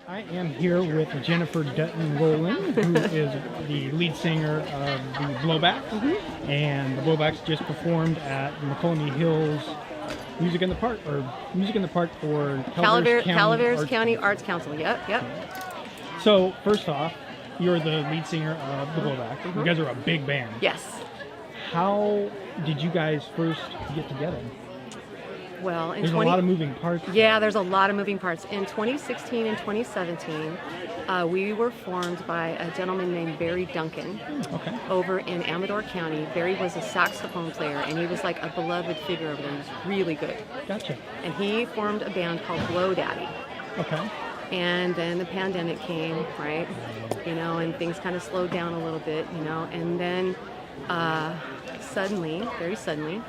I am here with Jennifer Roland, who is the lead singer of the BlowBacks, and the BlowBacks just performed at Mokelumne Hill's Music in the Park for Calaveras County Arts Council. Yep. So first off, you're the lead singer of the BlowBacks. You guys are a big band. Yes. How did you guys first get together? Well, there's a lot of moving parts. Yeah, there's a lot of moving parts. In 2016 and 2017, we were formed by a gentleman named Barry Duncan over in Amador County. Barry was a saxophone player, and he was like a beloved figure over there. He was really good. Gotcha. And he formed a band called Blow Daddy. Okay. And then the pandemic came, right? You know, and things kind of slowed down a little bit, you know. And then suddenly, very suddenly,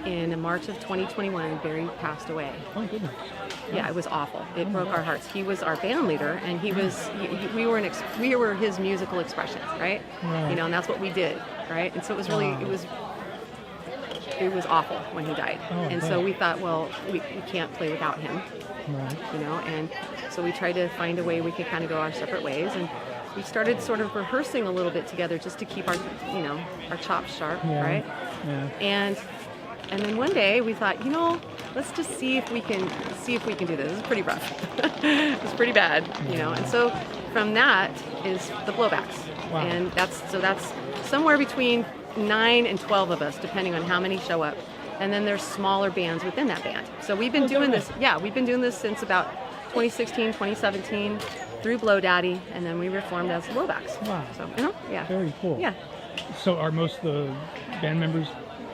in March of 2021, Barry passed away. Oh, goodness. Yeah, it was awful. It broke our hearts. He was our band leader, and we were his musical expressions, right? You know, and that's what we did, right? And so it was really, it was awful when he died. And so we thought, well, we can't play without him, you know, and so we tried to find a way we could kind of go our separate ways, and we started sort of rehearsing a little bit together just to keep our, you know, our chops sharp, right? Yeah. And then one day we thought, you know, let's just see if we can do this. This is pretty rough. It's pretty bad, you know. And so from that is the BlowBacks. Wow. And that's somewhere between 9 and 12 of us, depending on how many show up. And then there's smaller bands within that band. So we've been doing this. Yeah, we've been doing this since about 2016, 2017 through Blow Daddy, and then we reformed as BlowBacks. Wow. So, you know, yeah. Very cool. Yeah. So are most of the band members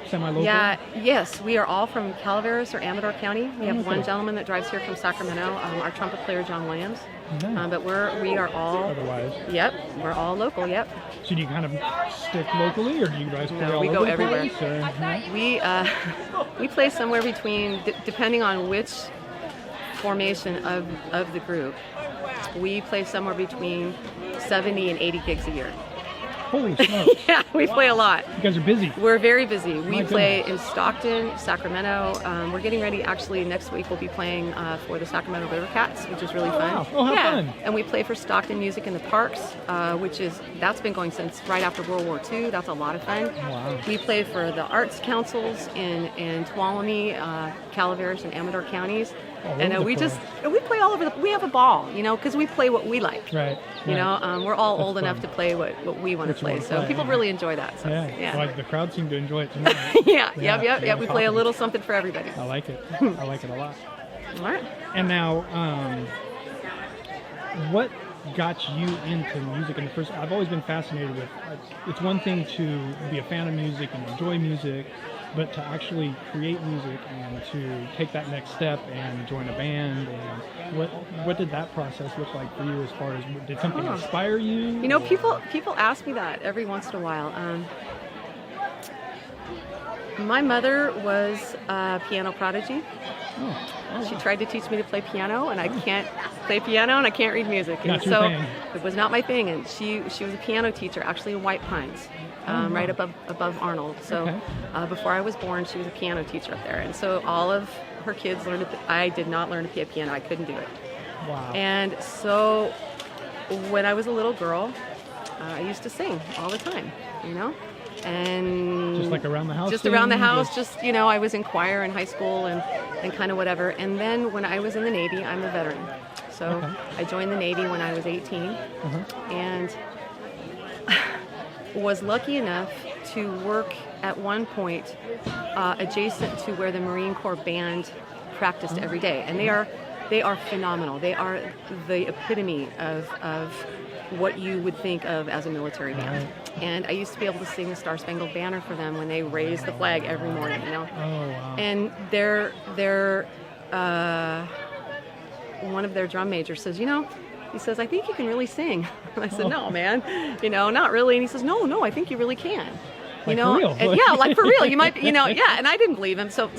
semi-local? Yeah, yes, we are all from Calaveras or Amador County. We have one gentleman that drives here from Sacramento, our trumpet player John Williams. But we are all otherwise. Yep, we're all local. Yep. So do you kind of stick locally, or do you guys play all we over go the everywhere. Place, We play somewhere between, depending on which formation of the group, we play somewhere between 70 and 80 gigs a year. Holy smokes. Yeah, we play a lot. You guys are busy. We're very busy. We play in Stockton, Sacramento. We're getting ready, actually, next week we'll be playing for the Sacramento River Cats, which is really fun. Wow. Oh, how fun. And we play for Stockton Music in the Parks, that's been going since right after World War II. That's a lot of fun. Wow. We play for the arts councils in Tuolumne, Calaveras, and Amador counties. And we play all over we have a ball, you know, because we play what we like. Right. You know, we're all old enough to play what we want to play. So people really enjoy that. So, yeah. Well, the crowd seemed to enjoy it tonight. Yeah. We play a little something for everybody. I like it. I like it a lot. All right. And now, what got you into music in the first? I've always been fascinated with. It's one thing to be a fan of music and enjoy music, but to actually create music and to take that next step and join a band, and what did that process look like for you? As far as, did something inspire you? You know, people ask me that every once in a while. My mother was a piano prodigy. She tried to teach me to play piano, and I can't play piano, and I can't read music. And so it was not my thing. And she was a piano teacher, actually in White Pines, right above Arnold. So before I was born, she was a piano teacher up there. And so all of her kids learned. I did not learn to play piano. I couldn't do it. Wow. And so when I was a little girl, I used to sing all the time. You know. And just like around the house? Just around the house, just, you know, I was in choir in high school and kind of whatever. And then when I was in the Navy, I'm a veteran. So I joined the Navy when I was 18 and was lucky enough to work at one point adjacent to where the Marine Corps band practiced every day. And they are phenomenal. They are the epitome of what you would think of as a military band. And I used to be able to sing the Star Spangled Banner for them when they raised the flag every morning, you know. Oh, wow. And one of their drum majors says, you know, he says, I think you can really sing. And I said, no, man, you know, not really. And he says, no, I think you really can. You know, for real. And, yeah, like for real. You might, you know, yeah. And I didn't believe him. So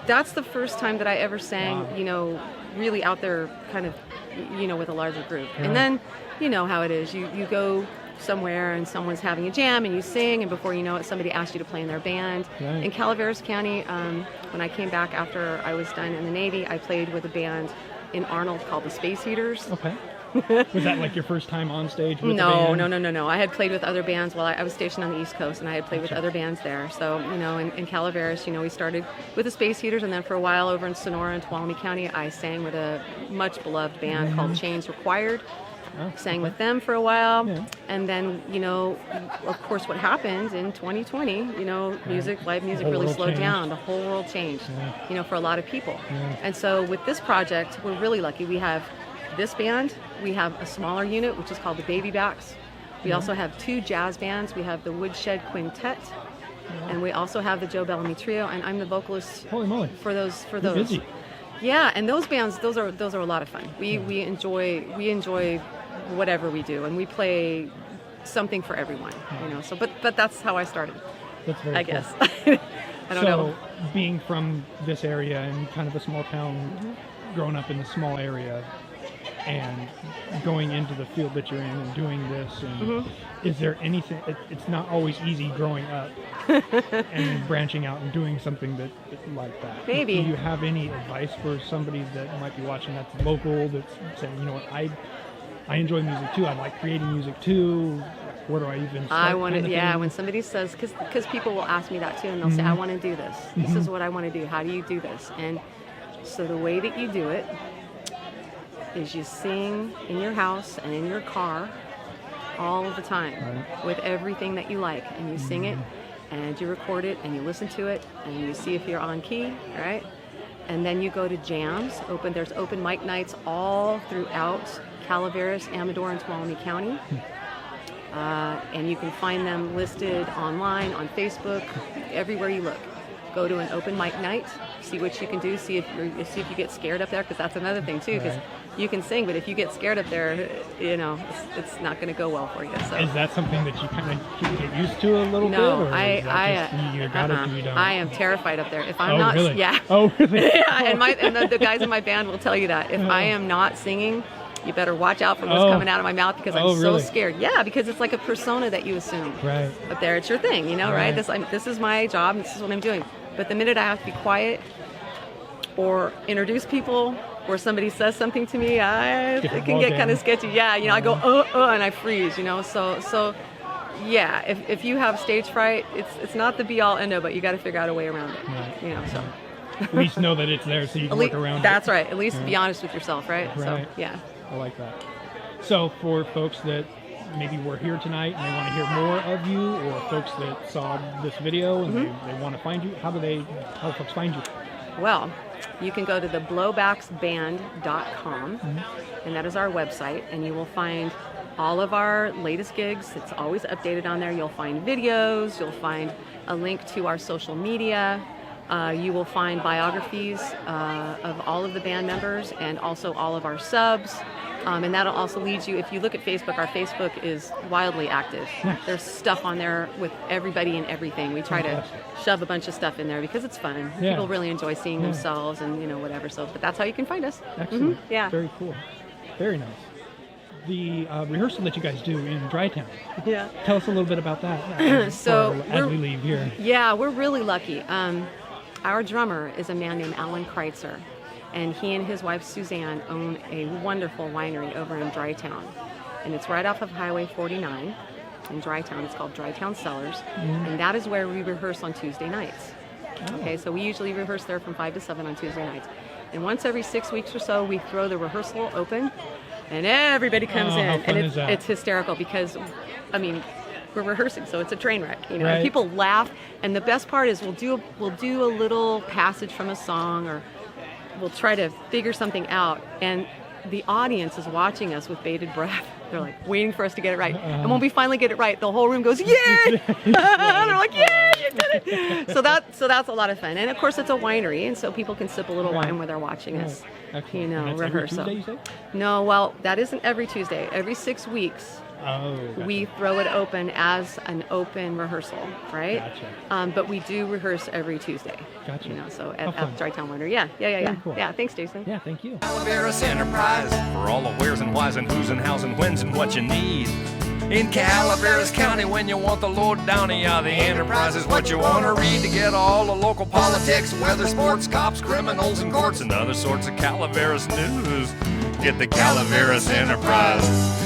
that's the first time that I ever sang, you know, really out there kind of, you know, with a larger group. And then, you know how it is. You go somewhere and someone's having a jam and you sing, and before you know it, somebody asked you to play in their band. Right. In Calaveras County, when I came back after I was done in the Navy, I played with a band in Arnold called the Space Heaters. Okay. Was that like your first time on stage with the band? No. I had played with other bands while I was stationed on the East Coast, and I had played with other bands there. So, in Calaveras, we started with the Space Heaters, and then for a while over in Sonora and Tuolumne County, I sang with a much beloved band called Chains Required. Sang with them for a while, and then, of course, what happened in 2020, live music really slowed down. The whole world changed, for a lot of people. And so with this project, we're really lucky. We have this band, we have a smaller unit, which is called the BlowBacks. We also have 2 jazz bands. We have the Woodshed Quintet, and we also have the Joe Bellamy Trio, and I'm the vocalist Holy moly. for those. You're busy. Yeah, and those bands, those are a lot of fun. We enjoy whatever we do, and we play something for everyone, So, but that's how I started. That's very I cool. guess. I don't know. So, being from this area and kind of a small town, growing up in a small area, and going into the field that you're in and doing this, and is there anything? It's not always easy growing up and branching out and doing something that like that. Maybe. Do you have any advice for somebody that might be watching that's local, that's saying, I enjoy music too. I like creating music too. Where do I even start? When somebody says, because people will ask me that too, and they'll say, I want to do this. This is what I want to do. How do you do this? And so the way that you do it is you sing in your house and in your car all the time with everything that you like, and you sing it and you record it and you listen to it and you see if you're on key, right? And then you go to jams. There's open mic nights all throughout Calaveras, Amador, and Tuolumne County. And you can find them listed online, on Facebook, everywhere you look. Go to an open mic night, see what you can do, see if you get scared up there, because that's another thing too, because you can sing, but if you get scared up there, it's not going to go well for you. So. Is that something that you kind of get used to a little bit? Or I am terrified up there. If I'm not, really? Yeah. Oh, really? Yeah, and the guys in my band will tell you that. If I am not singing, you better watch out for what's coming out of my mouth, because I'm so scared. Yeah, because it's like a persona that you assume. Right. Up there, it's your thing, right? This is my job, this is what I'm doing. But the minute I have to be quiet or introduce people, or somebody says something to me, it can get kind of sketchy. Yeah, I go, and I freeze, So, yeah, if you have stage fright, it's not the be-all, end-all, but you got to figure out a way around it, so. At least know that it's there so you can work around it. That's right. At least be honest with yourself, right? So, yeah. I like that. So for folks that maybe were here tonight and they want to hear more of you, or folks that saw this video and they want to find you, how do folks find you? Well, you can go to the blowbacksband.com, and that is our website, and you will find all of our latest gigs. It's always updated on there. You'll find videos, you'll find a link to our social media. You will find biographies of all of the band members and also all of our subs. And that'll also lead you, if you look at Facebook, our Facebook is wildly active. There's stuff on there with everybody and everything. We try to shove a bunch of stuff in there because it's fun. Yeah. People really enjoy seeing themselves and, whatever. So, but that's how you can find us. Excellent. Yeah. Very cool. Very nice. The rehearsal that you guys do in Drytown. Yeah. Tell us a little bit about that as we leave here. Yeah, we're really lucky. Our drummer is a man named Alan Kreitzer, and he and his wife Suzanne own a wonderful winery over in Drytown, and it's right off of Highway 49 in Drytown. It's called Drytown Cellars, and that is where we rehearse on Tuesday nights. Okay, so we usually rehearse there from 5 to 7 on Tuesday nights, and once every 6 weeks or so we throw the rehearsal open, and everybody comes in, and it's hysterical because, we're rehearsing, so it's a train wreck, Right. And people laugh, and the best part is we'll do a little passage from a song, or we'll try to figure something out, and the audience is watching us with bated breath. They're like waiting for us to get it right, and when we finally get it right, the whole room goes, "Yay!" And they're like, "Yay, you did it!" So that's a lot of fun, and of course it's a winery, and so people can sip a little wine when they're watching us, Excellent. rehearse. Every Tuesday, you say? No, well, that isn't every Tuesday. Every 6 weeks. Gotcha. We throw it open as an open rehearsal, right? Gotcha. But we do rehearse every Tuesday. Gotcha. So at Drytown Winery. Yeah. Cool. Yeah, thanks, Jason. Yeah, thank you. Calaveras Enterprise for all the where's and why's and who's and how's and when's and what you need. In Calaveras County, when you want the lowdown, yeah, the Enterprise is what you want to read to get all the local politics, weather, sports, cops, criminals, and courts, and other sorts of Calaveras news. Get the Calaveras Enterprise.